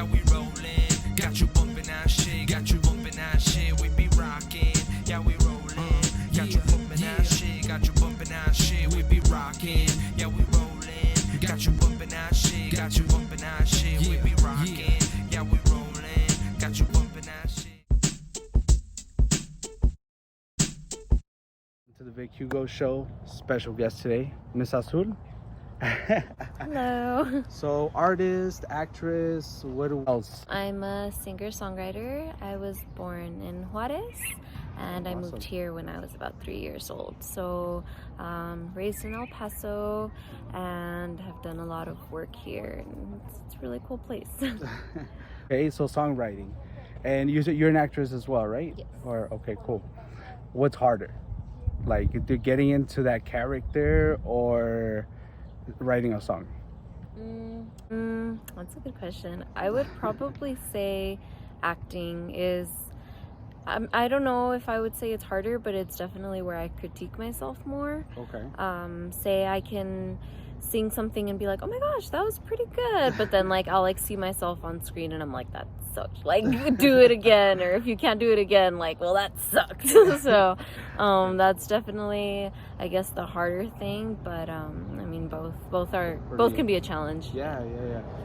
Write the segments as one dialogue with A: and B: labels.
A: yeah, we rollin'. Got you bumpin' that shit, got you bumpin' that shit, we be rockin', yeah, we rollin'. Got you bumpin' that shit, got you bumpin' that shit, we be rockin', yeah, we rollin'. Got you bumpin' that shit, got you bumpin' that shit, we be rockin', yeah, we rollin'. Got you bumpin' that shit.
B: To the Vic Hugo show, special guest today, Miss Azul.
C: Hello.
B: So, artist, actress, what else?
C: I'm a singer-songwriter. I was born in Juarez and I moved here when I was about 3 years old. So, raised in El Paso and have done a lot of work here. And it's a really cool place.
B: Okay, so songwriting. And you're an actress as well, right?
C: Yes.
B: Or okay, cool. What's harder? Like getting into that character or writing a song?
C: That's a good question. I would probably say acting is, I don't know if I would say it's harder, but it's definitely where I critique myself more.
B: Okay.
C: Say I can sing something and be like, oh my gosh, that was pretty good, but then like I'll like see myself on screen and I'm like, that sucked, like do it again, or if you can't do it again, like, well, that sucked. So that's definitely, I guess, the harder thing, but I mean both can be a challenge.
B: Yeah.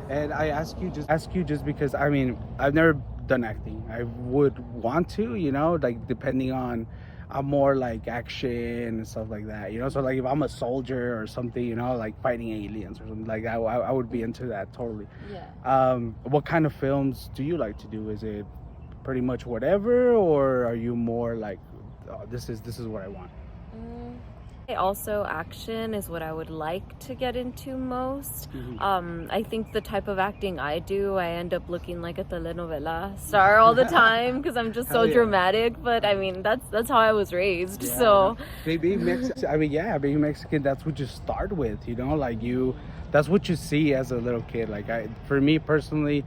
B: And I ask you just because I mean I've never done acting. I would want to, like depending on, I'm more like action and stuff like that, so like if I'm a soldier or something, like fighting aliens or something like that, I would be into that totally.
C: Yeah.
B: What kind of films do you like to do? Is it pretty much whatever, or are you more like, oh, this is what I want?
C: Also, action is what I would like to get into most. I think the type of acting I do, I end up looking like a telenovela star all the time because I'm just so dramatic. But I mean, that's how I was raised.
B: Yeah.
C: So
B: being Mexican, that's what you start with. That's what you see as a little kid. Like for me personally,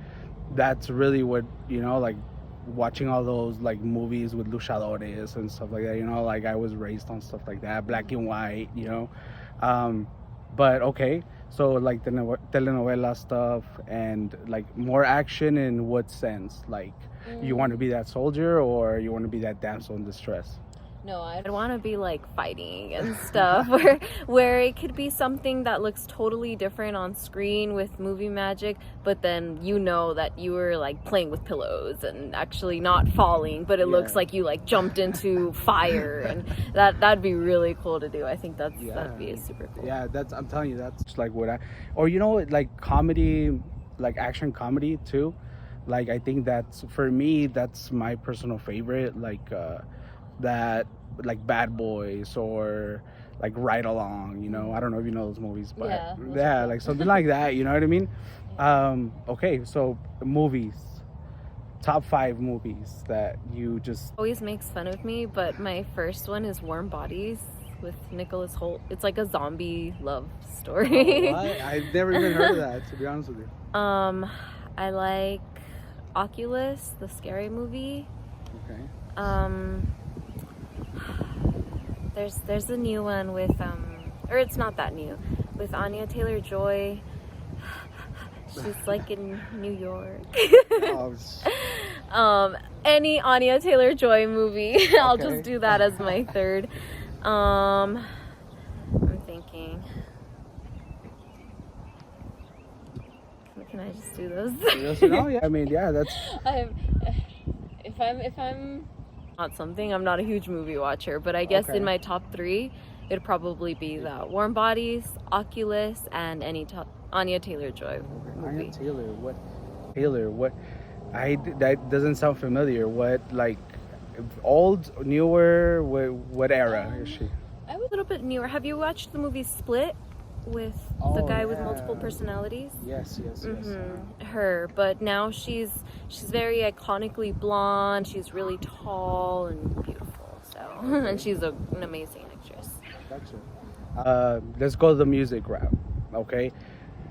B: that's really what like. Watching all those like movies with luchadores and stuff like that, like I was raised on stuff like that, black and white, but okay, so like the telenovela stuff and like more action in what sense? Like you want to be that soldier or you want to be that damsel in distress?
C: no, I'd want to be like fighting and stuff where it could be something that looks totally different on screen with movie magic, but then that you were like playing with pillows and actually not falling, but it looks like you like jumped into fire, and that'd be really cool to do. I think that'd be super cool.
B: Yeah, I'm telling you, that's like what like comedy, like action comedy too. Like I think that's, for me, that's my personal favorite, like that, like Bad Boys or like Ride Along, I don't know if you know those movies, but yeah, like something like that, you know what I mean? Okay, so movies, top 5 movies that you just
C: Always makes fun of me, but my first one is Warm Bodies with Nicholas Hoult. It's like a zombie love story.
B: Oh, what? I've never even heard of that, to be honest with you.
C: I like Oculus, the scary movie.
B: Okay.
C: There's a new one with or it's not that new, with Anya Taylor-Joy. She's like in New York. Any Anya Taylor-Joy movie. I'll just do that as my third. I'm thinking. Can I just do those?
B: Yeah. I mean, yeah, that's.
C: If I'm not something, I'm not a huge movie watcher, but I guess in my top 3, it'd probably be that Warm Bodies, Oculus, and any Anya Taylor-Joy movie.
B: Anya Taylor, what? That doesn't sound familiar. What, like, old, newer? What era is she?
C: I was a little bit newer. Have you watched the movie Split with the guy with multiple personalities?
B: Yes.
C: Her, but now she's very iconically blonde. She's really tall and beautiful. So, and she's an amazing actress.
B: Gotcha. Let's go the music route. Okay.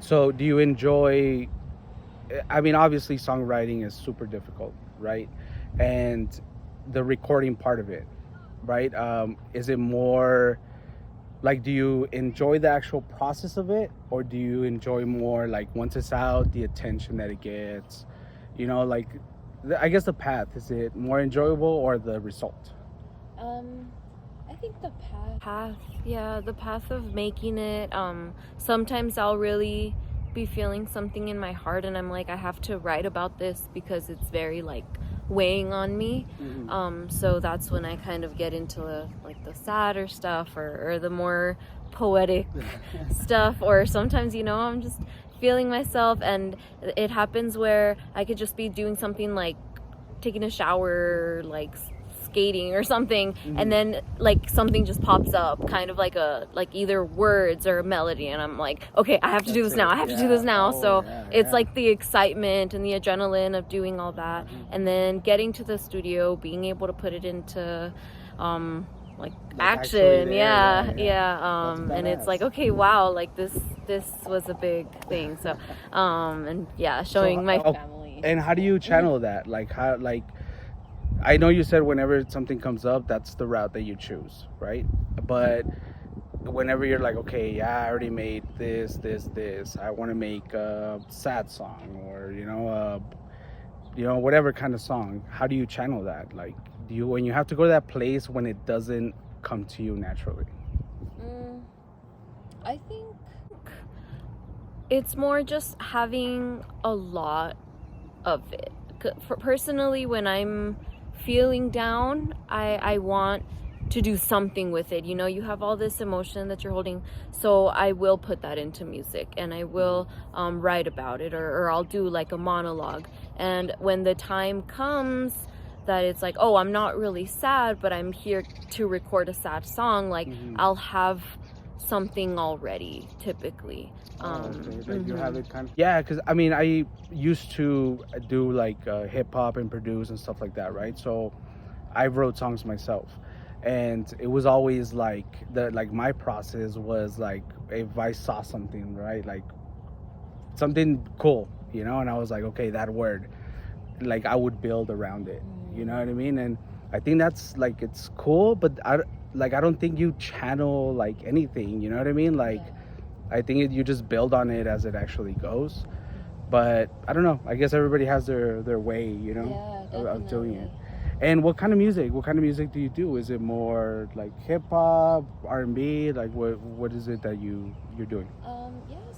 B: So, do you enjoy? I mean, obviously, songwriting is super difficult, right? And the recording part of it, right? Is it more? Like, do you enjoy the actual process of it, or do you enjoy more like once it's out, the attention that it gets, You know, like I guess the path, is it more enjoyable or the result?
C: I think the the path of making it. Sometimes I'll really be feeling something in my heart, and I'm like, I have to write about this because it's very like weighing on me. So that's when I kind of get into like the sadder stuff or the more poetic stuff. Or sometimes, you know, I'm just feeling myself, and it happens where I could just be doing something like taking a shower, like skating or something, and then like something just pops up, kind of like either words or a melody, and I'm like, okay, I have to do this now. I have to do this now. So it's like the excitement and the adrenaline of doing all that, and then getting to the studio, being able to put it into like action. And it's like, okay, wow, like this was a big thing. So and yeah, showing my family.
B: And how do you channel that? Like, how, like, I know you said whenever something comes up, that's the route that you choose, right? But whenever you're like, okay, yeah, I already made this, I want to make a sad song, or you know, whatever kind of song. How do you channel that? Like, do you, when you have to go to that place when it doesn't come to you naturally?
C: I think it's more just having a lot of it. Personally, when I'm feeling down, I want to do something with it. You know, you have all this emotion that you're holding, so I will put that into music, and I will write about it, or I'll do like a monologue. And when the time comes that it's like, oh, I'm not really sad, but I'm here to record a sad song, like I'll have something already, typically.
B: Like you have it kind of, yeah, because I mean, I used to do like hip hop and produce and stuff like that, right? So I wrote songs myself, and it was always like my process was like, if I saw something, right, like something cool, you know, and I was like, okay, that word, like I would build around it, you know what I mean? And I think that's like, it's cool, but I don't think you channel like anything, you know what I mean? Like, I think you just build on it as it actually goes. But I don't know, I guess everybody has their way, you know, of doing it. And what kind of music do you do? Is it more like hip hop, R&B? Like what is it that you're doing?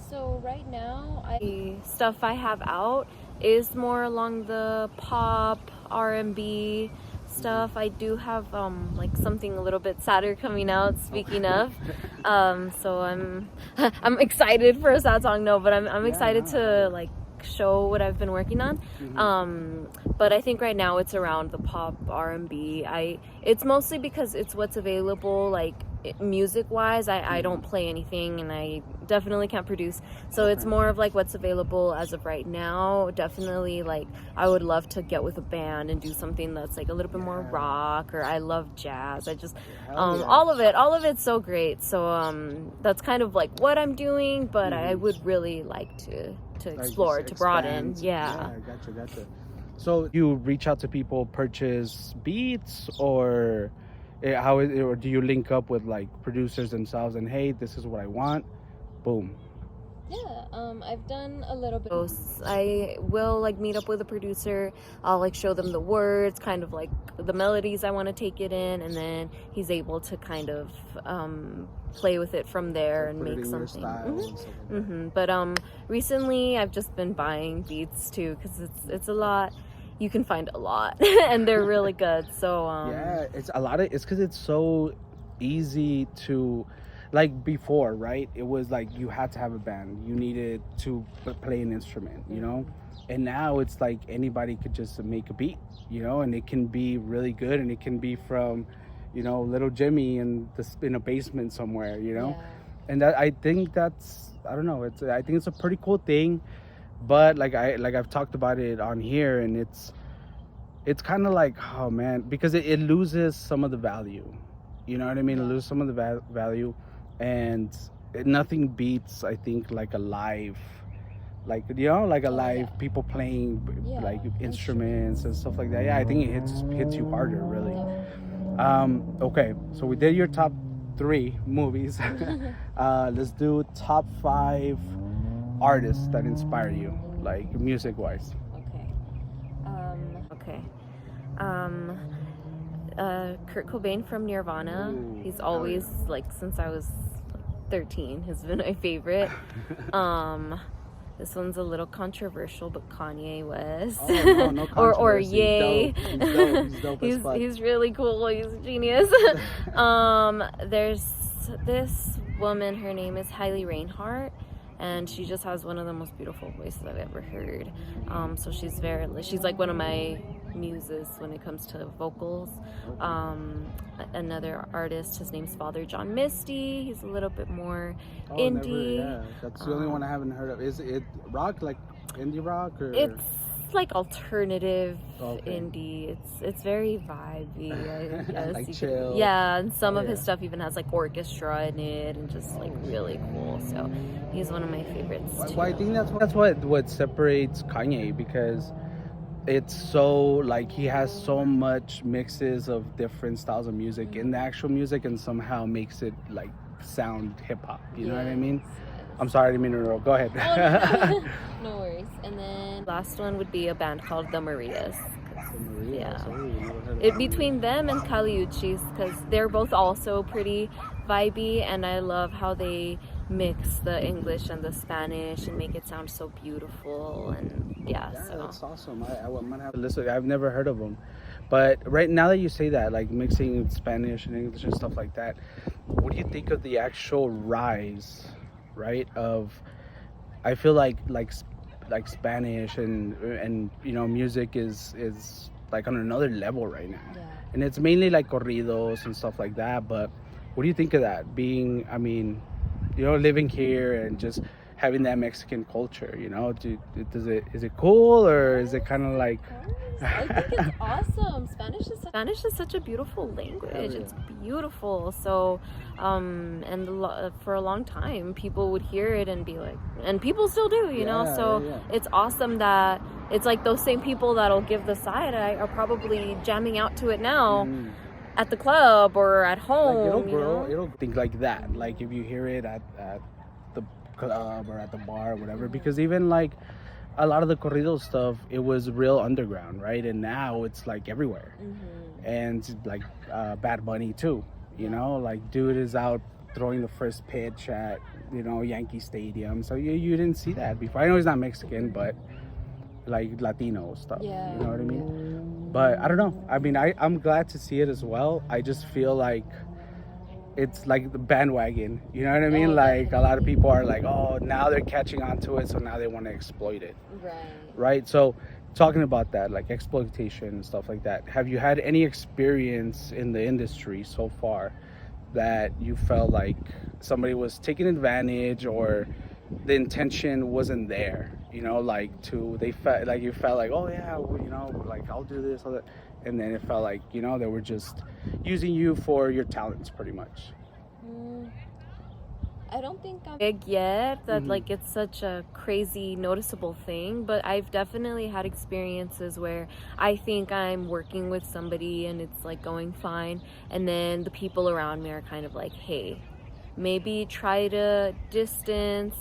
C: So right now, the stuff I have out is more along the pop, R&B stuff. I do have like something a little bit sadder coming out, speaking of. So I'm excited for a sad song. No, but I'm excited to like show what I've been working on. But I think right now it's around the pop, R&B. It's mostly because it's what's available, like music wise. I don't play anything, and I definitely can't produce, so it's more of like what's available as of right now. Definitely, like, I would love to get with a band and do something that's like a little bit more rock, or I love jazz. I just all of it's so great. So that's kind of like what I'm doing, but I would really like to explore, to broaden.
B: Gotcha. So you reach out to people, purchase beats, or how is it, or do you link up with like producers themselves and, hey, this is what I want, boom?
C: I've done a little bit. I will like meet up with a producer. I'll like show them the words, kind of like the melodies I want to take it in, and then he's able to kind of play with it from there and make something. But recently I've just been buying beats too, because it's a lot. You can find a lot and they're really good. So
B: it's a lot of, it's because it's so easy to, like before, right, it was like you had to have a band, you needed to play an instrument, you know, and now it's like anybody could just make a beat, you know, and it can be really good, and it can be from, you know, little Jimmy in a basement somewhere, you know. And that, I think that's, I don't know, I think it's a pretty cool thing. But I've talked about it on here, and it's kind of like, oh man, because it loses some of the value, you know what I mean? It loses some of the value, and nothing beats, I think, like a live, like, you know, like a live people playing like instruments and stuff like that. I think it hits you harder, really. Okay, so we did your top 3 movies. Let's do top 5 artists that inspire you, like music wise.
C: Okay. Okay. Kurt Cobain from Nirvana.
B: Ooh,
C: He's
B: hell
C: always like since I was 13 has been my favorite. This one's a little controversial, but Kanye West.
B: Oh, no, no
C: or
B: controversy.
C: Ye.
B: He's dope. He's dope as fuck.
C: He's really cool. He's a genius. There's this woman. Her name is Hailey Reinhardt, and she just has one of the most beautiful voices I've ever heard. So she's like one of my muses when it comes to vocals. Another artist, his name's Father John Misty. He's a little bit more indie.
B: That's the only one I haven't heard of. Is it rock, like indie rock, or
C: it's like alternative indie. It's very vibey, I guess.
B: like chill.
C: Yeah, and some of his stuff even has like orchestra in it and just like really cool. So he's one of my favorites too.
B: Well, I think that's what separates Kanye, because it's so like he has so much mixes of different styles of music in the actual music, and somehow makes it like sound hip hop. You know what I mean? I'm sorry, I didn't mean to interrupt. Go ahead.
C: Oh, no worries. And then last one would be a band called The Marias. Between them and Caliuchis, because they're both also pretty vibey, and I love how they mix the English and the Spanish and make it sound so beautiful. And so
B: that's awesome. I'm gonna have to listen. I've never heard of them, but right now that you say that, like mixing Spanish and English and stuff like that, what do you think of the actual rise, right, of, I feel like Spanish and you know, music is like on another level right now, and it's mainly like corridos and stuff like that. But what do you think of that, being, I mean, you know, living here and just having that Mexican culture, you know? Is it cool, or is it kind of like
C: I think it's awesome. Spanish is such a beautiful language. It's beautiful. So for a long time people would hear it and be like, and people still do, you know. So it's awesome that it's like those same people that'll give the side eye are probably jamming out to it now at the club or at home.
B: Like it'll think like that, like if you hear it at the club or at the bar or whatever, because even like a lot of the corrido stuff, it was real underground, right? And now it's like everywhere. And like Bad Bunny too, you know, like dude is out throwing the first pitch at, you know, Yankee Stadium. So you didn't see that before. I know he's not Mexican, but like Latino stuff, you know what I mean? But I don't know, I mean, I'm glad to see it as well. I just feel like it's like the bandwagon, you know what I mean? Like a lot of people are like, oh, now they're catching on to it, so now they want to exploit it. Right. So talking about that, like exploitation and stuff like that, have you had any experience in the industry so far that you felt like somebody was taking advantage, or the intention wasn't there, you know, like you felt like, oh yeah, well, you know, like I'll do this, all that, and then it felt like, you know, they were just using you for your talents pretty much?
C: I don't think I'm big yet that like it's such a crazy noticeable thing, but I've definitely had experiences where I think I'm working with somebody and it's like going fine, and then the people around me are kind of like, hey, maybe try to distance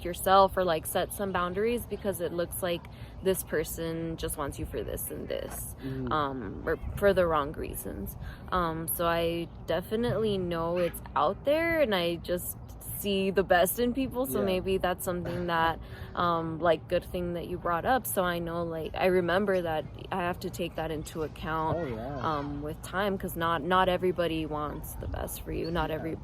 C: yourself, or like set some boundaries, because it looks like this person just wants you for this and this, or for the wrong reasons. So I definitely know it's out there, and I just see the best in people. So maybe that's something that like good thing that you brought up. So I know, like, I remember that I have to take that into account with time, because not everybody wants the best for you. Not every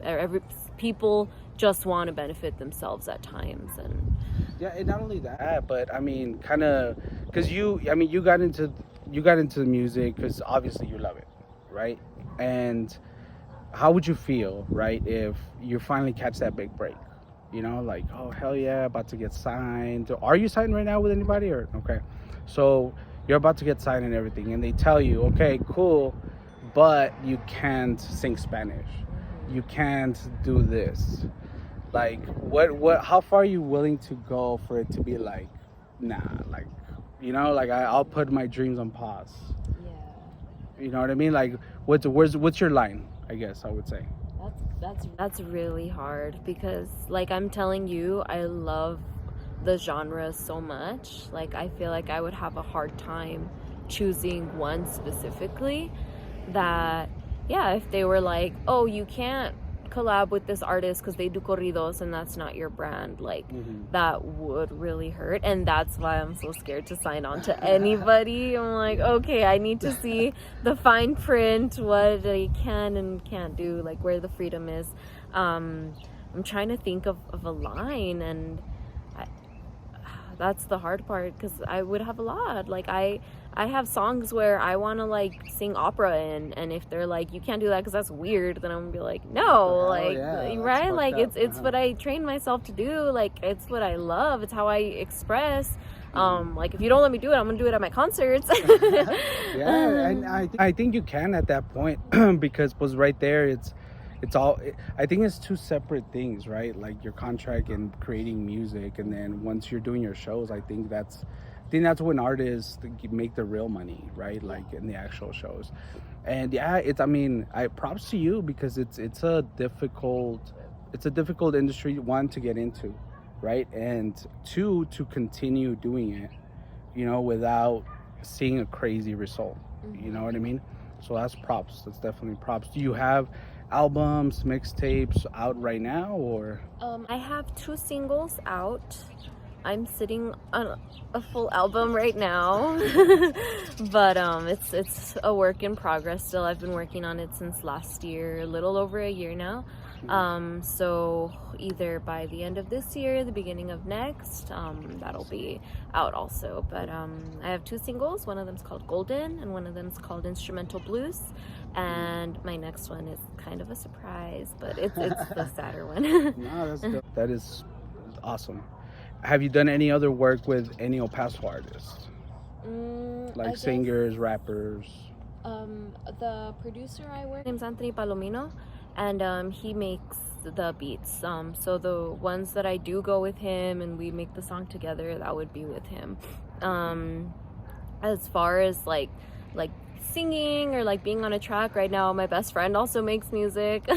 C: people just want to benefit themselves at times. And
B: not only that, but I mean, kind of, because you got into the music because obviously you love it, right? And how would you feel, right, if you finally catch that big break? You know, like, oh hell yeah, about to get signed. Are you signed right now with anybody, or okay? So you're about to get signed and everything, and they tell you, okay, cool, but you can't sing Spanish, you can't do this. Like, what? How far are you willing to go for it to be like, nah, like, you know, like I'll put my dreams on pause. You know what I mean? Like, what's your line? I guess I would say.
C: That's really hard, because like I'm telling you, I love the genre so much. Like I feel like I would have a hard time choosing one specifically that, yeah, if they were like, oh, you can't collab with this artist because they do corridos and that's not your brand, like that would really hurt. And that's why I'm so scared to sign on to anybody. I'm like, okay, I need to see the fine print, what I can and can't do, like where the freedom is. I'm trying to think of a line, and that's the hard part, because I would have a lot. Like I have songs where I want to like sing opera in, and if they're like, you can't do that because that's weird, then I'm gonna be like, no, like, right, like it's what I trained myself to do, like it's what I love, it's how I express. Like if you don't let me do it, I'm gonna do it at my concerts.
B: And I think you can at that point, because was right there, it's all, I think it's two separate things, right? Like your contract and creating music, and then once you're doing your shows, I think that's when artists make the real money, right? Like in the actual shows. And yeah, I props to you, because it's a difficult industry, one, to get into, right? And two, to continue doing it, without seeing a crazy result. You know what I mean? So that's props. That's definitely props. Do you have albums, mixtapes out right now, or?
C: I have 2 singles out. I'm sitting on a full album right now. But it's a work in progress still. I've been working on it since last year, a little over a year now. So either by the end of this year, the beginning of next, that'll be out also. But I have 2 singles. One of them's called Golden, and one of them's called Instrumental Blues. And my next one is kind of a surprise, but it's the sadder one.
B: No, that's good. That is awesome. Have you done any other work with any El Paso artists? Like singers, rappers?
C: The producer I work with, name's Anthony Palomino, and he makes the beats. So the ones that I do go with him and we make the song together, that would be with him. As far as like singing or like being on a track right now, my best friend also makes music.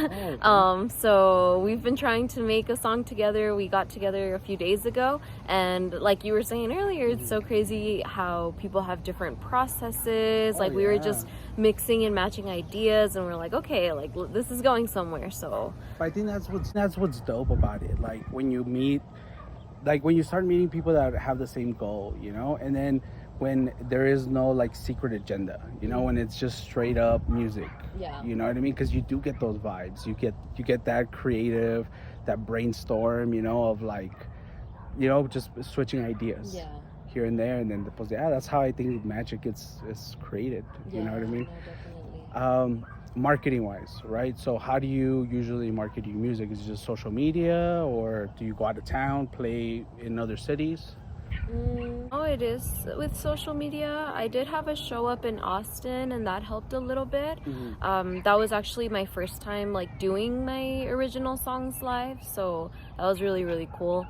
C: So we've been trying to make a song together. We got together a few days ago, and like you were saying earlier, it's so crazy how people have different processes. We were just mixing and matching ideas, and we're like, okay, like this is going somewhere. So
B: I think that's what's dope about it. Like when you start meeting people that have the same goal, and then when there is no like secret agenda, when it's just straight up music, you know what I mean? Because you do get those vibes, you get that creative, that brainstorm, of like, just switching ideas here and there, and then that's how I think magic is created. You know what I mean?
C: No, definitely.
B: Marketing wise, right? So how do you usually market your music? Is it just social media, or do you go out of town, play in other cities?
C: Oh, it is with social media. I did have a show up in Austin, and that helped a little bit. That was actually my first time like doing my original songs live, so that was really, really cool.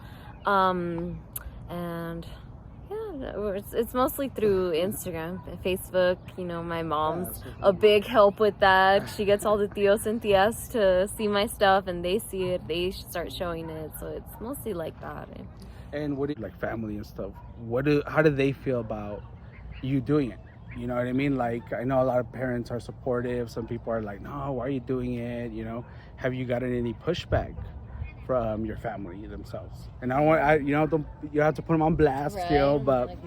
C: And yeah, it's mostly through Instagram, Facebook. My mom's a big help with that. She gets all the tios and tias to see my stuff, and they see it, they start showing it, so it's mostly like that.
B: And what do you, like family and stuff, how do they feel about you doing it? You know what I mean? Like, I know a lot of parents are supportive. Some people are like, no, why are you doing it? Have you gotten any pushback from your family themselves? And I don't want, you have to put them on blast,
C: right.
B: But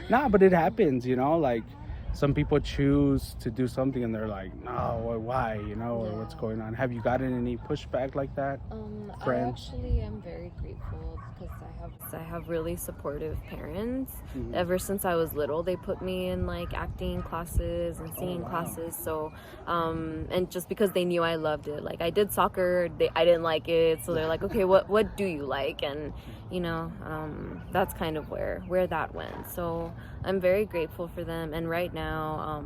B: nah, but it happens, like some people choose to do something and they're like, no, why, or what's going on? Have you gotten any pushback like that? Friends?
C: I actually am very grateful, because I have really supportive parents. Ever since I was little, they put me in like acting classes and singing classes. So, and just because they knew I loved it, like I did soccer, I didn't like it, so they're like, okay, what do you like? And that's kind of where that went. So I'm very grateful for them, and right now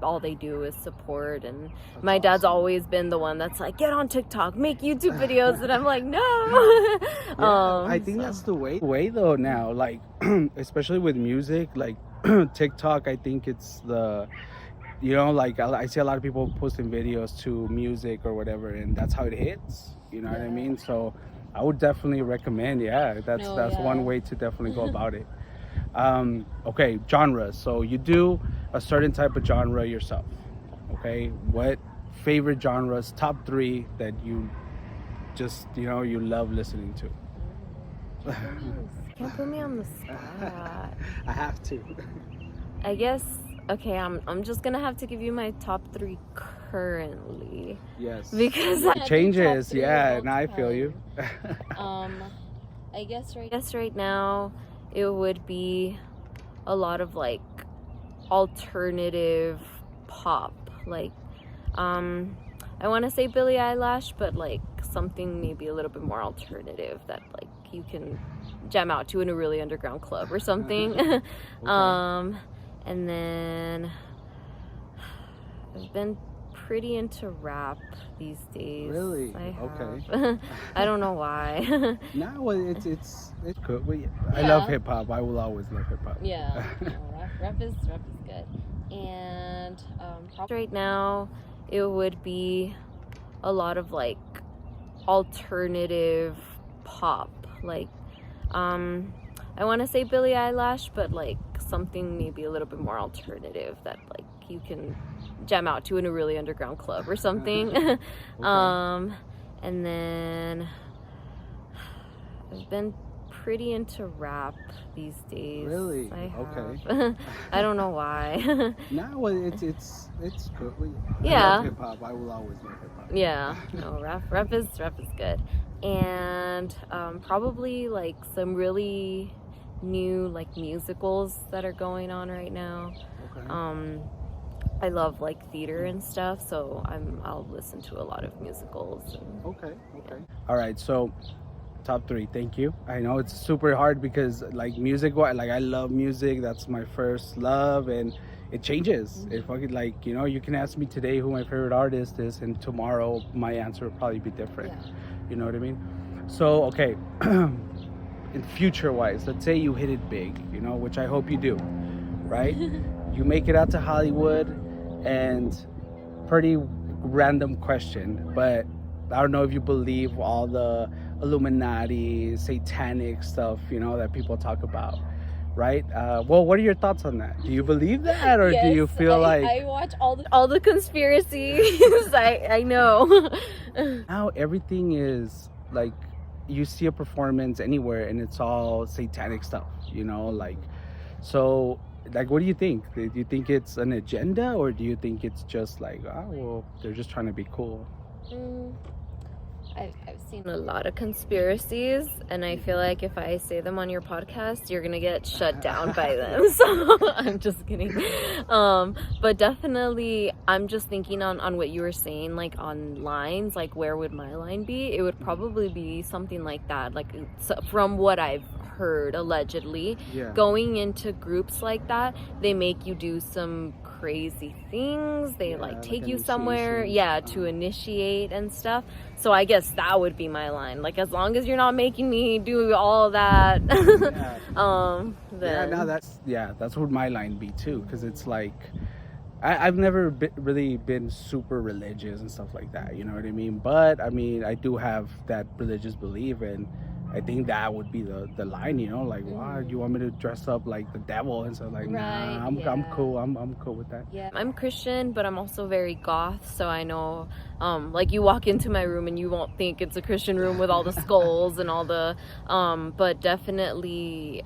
C: all they do is support. And my dad's always been the one that's like, get on TikTok, make YouTube videos, and I'm like, no.
B: I think that's the way though now, like especially with music, like TikTok, I think it's the like I see a lot of people posting videos to music or whatever, and that's how it hits, what I mean? So I would definitely recommend, that's one way to definitely go about it. Okay, genres. So you do a certain type of genre yourself. Okay, what favorite genres, top three that you just you love listening to?
C: Can't put me on the spot.
B: I have to.
C: I guess, okay, I'm just gonna have to give you my top three currently.
B: Yes.
C: Because
B: It changes. Yeah, and I feel you.
C: I guess right now it would be a lot of like alternative pop. Like I want to say Billie Eilish, but like something maybe a little bit more alternative that like you can jam out to in a really underground club or something.
B: Okay.
C: And then I've been pretty into rap these days.
B: Really?
C: I have.
B: Okay.
C: I don't know why.
B: No, it's good. I
C: Yeah.
B: love hip hop. I will always love hip hop.
C: Yeah, no, rap is good. And right now it would be a lot of like alternative pop. Like I want to say Billie Eilish, but like something maybe a little bit more alternative that like you can jam out to in a really underground club or something. And then I've been pretty into rap these days.
B: Really?
C: I have.
B: Okay.
C: I don't know why.
B: No, it's good. I
C: Yeah.
B: love hip hop. I will always love hip hop.
C: Yeah, no, rap is good. And probably like some really new like musicals that are going on right now.
B: Okay.
C: I love like theater and stuff, so I'll listen to a lot of musicals. And,
B: Okay. All right. So, top three. Thank you. I know it's super hard because like music, like I love music. That's my first love, and it changes. It fucking like you can ask me today who my favorite artist is, and tomorrow my answer will probably be different.
C: Yeah.
B: You know what I mean? So okay. In future wise, let's say you hit it big, which I hope you do, right? You make it out to Hollywood, and pretty random question, but I don't know if you believe all the Illuminati, satanic stuff, that people talk about, right? Well, what are your thoughts on that? Do you believe that, or do you feel like
C: I watch all the conspiracies? I know.
B: now everything is like you see a performance anywhere and it's all satanic stuff, like so like what do you think? Do you think it's an agenda, or do you think it's just like well, they're just trying to be cool?
C: I've seen a lot of conspiracies, and I feel like if I say them on your podcast, you're gonna get shut down by them. So I'm just kidding. But definitely, I'm just thinking on what you were saying, like on lines, like where would my line be? It would probably be something like that. Like from what I've heard, allegedly, going into groups like that, they make you do some crazy things. They like take you somewhere, to initiate and stuff. So I guess that would be my line. Like as long as you're not making me do all that, then
B: that's what my line be too. Because it's like I've never really been super religious and stuff like that. You know what I mean? But I mean, I do have that religious belief, and I think that would be the line, like, wow, you want me to dress up like the devil and stuff? Like, nah, I'm cool. I'm cool with that.
C: Yeah, I'm Christian, but I'm also very goth. So I know, like you walk into my room and you won't think it's a Christian room with all the skulls and all the, but definitely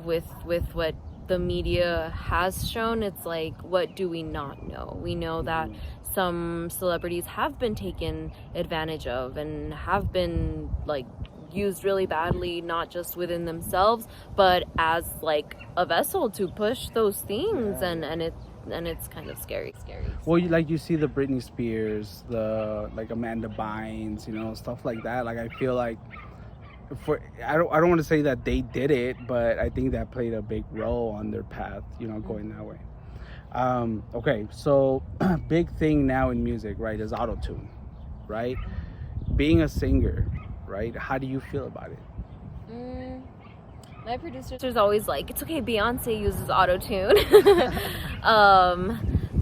C: with what the media has shown, it's like, what do we not know? We know that some celebrities have been taken advantage of and have been like used really badly, not just within themselves, but as like a vessel to push those things, and it's kind of scary.
B: Well, you see the Britney Spears, the like Amanda Bynes, stuff like that. Like I feel like I don't want to say that they did it, but I think that played a big role on their path, going that way. Okay, so big thing now in music, right, is auto-tune, right? Being a singer, right? How do you feel about it?
C: My producer's always like, it's okay, Beyonce uses auto-tune.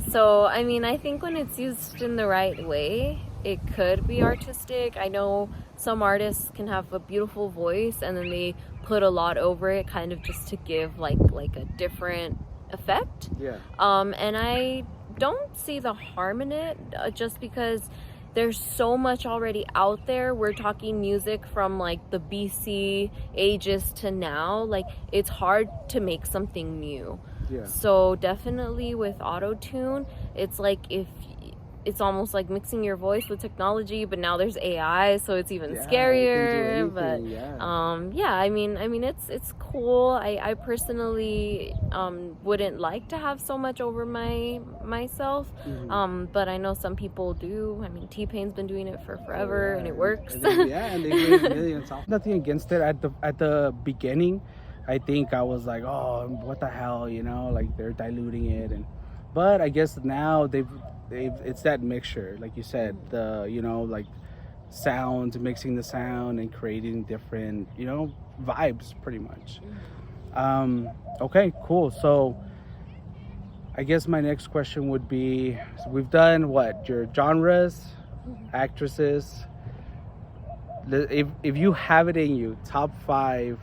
C: So I mean, I think when it's used in the right way, it could be artistic. I know some artists can have a beautiful voice and then they put a lot over it, kind of just to give like a different effect.
B: Yeah.
C: And I don't see the harm in it, just because there's so much already out there. We're talking music from like the BC ages to now. Like, it's hard to make something new.
B: Yeah.
C: So definitely with auto-tune, it's like it's almost like mixing your voice with technology, but now there's AI, so it's even scarier. But yeah, I mean it's cool. I personally wouldn't like to have so much over myself. But I know some people do. I mean, T-Pain's been doing it for forever, and it works.
B: And they made millions off. Nothing against it at the beginning. I think I was like, oh, what the hell, you know, like they're diluting it, but I guess now it's that mixture, like you said, the, you know, like sounds, mixing the sound and creating different, you know, vibes pretty much. Okay, cool. So I guess my next question would be, so we've done what, your genres, actresses. If you have it in you, top 5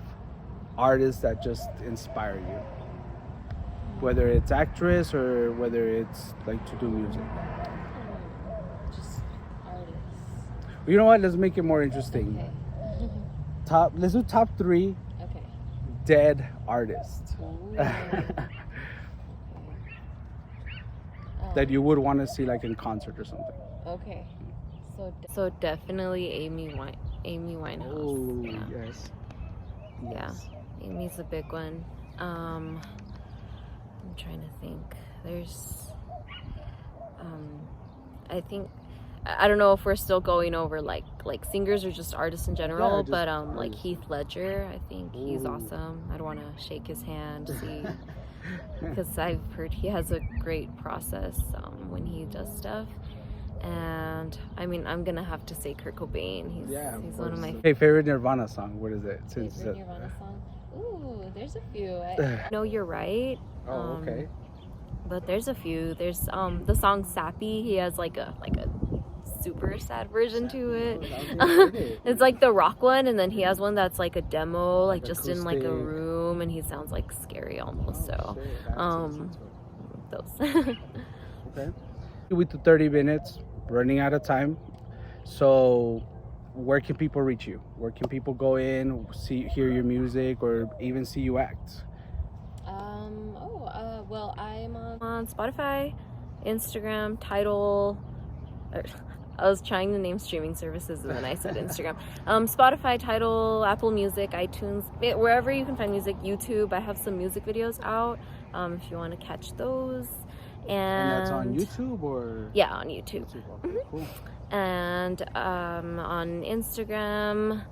B: artists that just inspire you, whether it's actress or whether it's like to do music.
C: Just artists.
B: You know what? Let's make it more interesting.
C: Okay.
B: Let's do top 3
C: Okay.
B: dead artists that you would want to see like in concert or something.
C: Okay. So definitely Amy Winehouse.
B: Oh,
C: Yeah.
B: yes.
C: Yeah. Amy's a big one. I'm trying to think. There's I think, I don't know if we're still going over like singers or just artists in general,
B: just
C: but
B: artists.
C: like Heath Ledger, I think he's awesome. I'd want to shake his hand, see, because I've heard he has a great process when he does stuff. And I mean, I'm gonna have to say Kurt Cobain. He's one of my
B: favorite Nirvana song. What is it?
C: favorite Nirvana song. Ooh, there's a few. No, you're right.
B: Oh, okay.
C: But there's a few. There's the song Sappy. He has like a super sad version to it. It's like the rock one, and then he has one that's like a demo, like just acoustic, in like a room, and he sounds like scary almost. Those.
B: Okay. With the 30 minutes, running out of time. So where can people reach you? Where can people go in, hear your music, or even see you act?
C: Well, I'm on Spotify, Instagram, Tidal. I was trying to name streaming services and then I said Instagram. Spotify, Tidal, Apple Music, iTunes, wherever you can find music. YouTube. I have some music videos out. If you want to catch those. And
B: that's on YouTube or?
C: Yeah, on YouTube.
B: Okay, cool.
C: And on Instagram,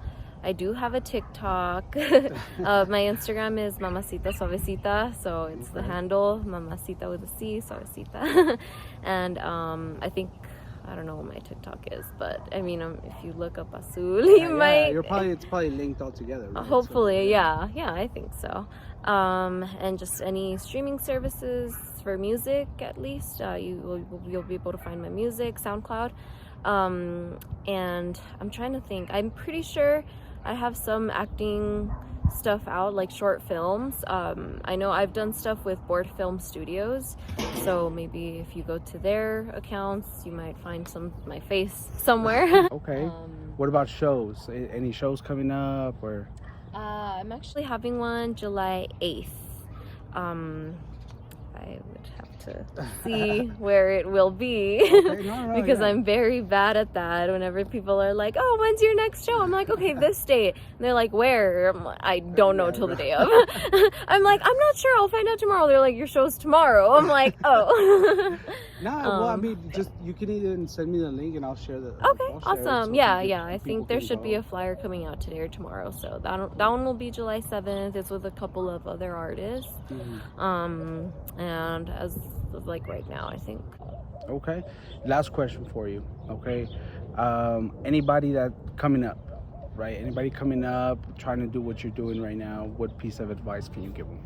C: I do have a TikTok. My Instagram is Mamacita Suavecita, so it's the handle, Mamacita with a C, Suavecita. And I think, I don't know what my TikTok is, but I mean, if you look up Azul, you might.
B: It's probably linked all together. Right?
C: Hopefully, so, yeah, I think so. And just any streaming services for music, at least, you'll be able to find my music, SoundCloud. And I'm trying to think. I'm pretty sure I have some acting stuff out, like short films. I know I've done stuff with Board Film Studios, so maybe if you go to their accounts, you might find my face somewhere.
B: Okay. What about shows? Any shows coming up or?
C: I'm actually having one July 8th. I would have to see where it will be. Okay, because I'm very bad at that. Whenever people are like, oh, when's your next show? I'm like, okay, this date. And they're like, where? I don't know till the day of. I'm like, I'm not sure. I'll find out tomorrow. They're like, your show's tomorrow. I'm like, oh.
B: Well, I mean, just you can even send me the link and I'll share the.
C: Okay, awesome. Yeah. I think there should be a flyer coming out today or tomorrow. So that one will be July 7th. It's with a couple of other artists. And as of like right now, I think.
B: Okay. Last question for you. Okay. Anybody that coming up, right? Anybody coming up, trying to do what you're doing right now, what piece of advice can you give them?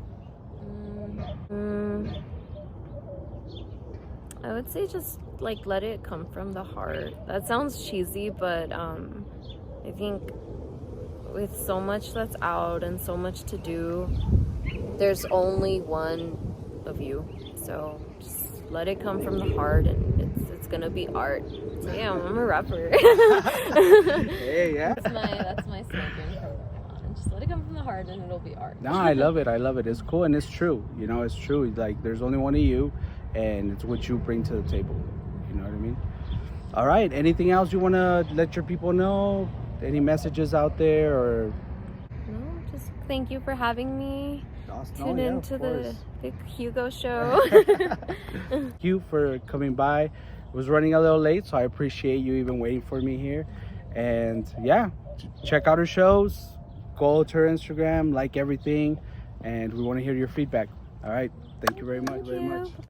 C: I would say just like let it come from the heart. That sounds cheesy, but I think with so much that's out and so much to do, there's only one of you. So just let it come from the heart, and it's gonna be art. So yeah, I'm a rapper.
B: Hey, yeah.
C: That's my slogan from now on. Just let it come from the heart, and it'll be art.
B: No, I love it. I love it. It's cool and it's true. You know, it's true. Like there's only one of you, and it's what you bring to the table. You know what I mean? All right. Anything else you want to let your people know? Any messages out there or?
C: No, just thank you for having me. Tune
B: yeah,
C: into
B: of
C: the
B: course.
C: Big Hugo show.
B: Thank you for coming by. I was running a little late, so I appreciate you even waiting for me here. And yeah, check out her shows. Go to her Instagram, like everything, and we want to hear your feedback. All right. Thank you very much.
C: Thank you.